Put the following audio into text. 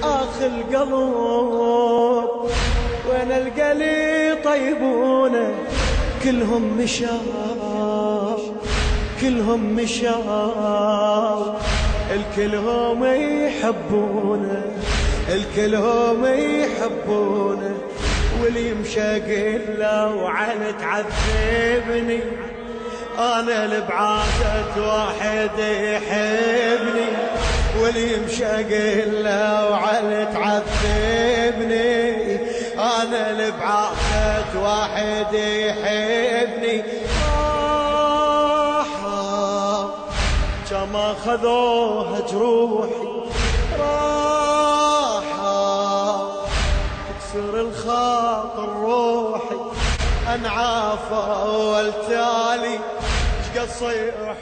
آخ القلب وين القلي طيبونه كلهم مشاو الكلهم يحبونه واللي مشاقل لو على تعذبني انا لبعاثة واحد يحبني واللي مشاقل لو على تعذبني انا لبعاثة واحد يحبني كما خذوها جروحي راحة تكسر الخاطر روحي انعافى والتالي شقد صيحوا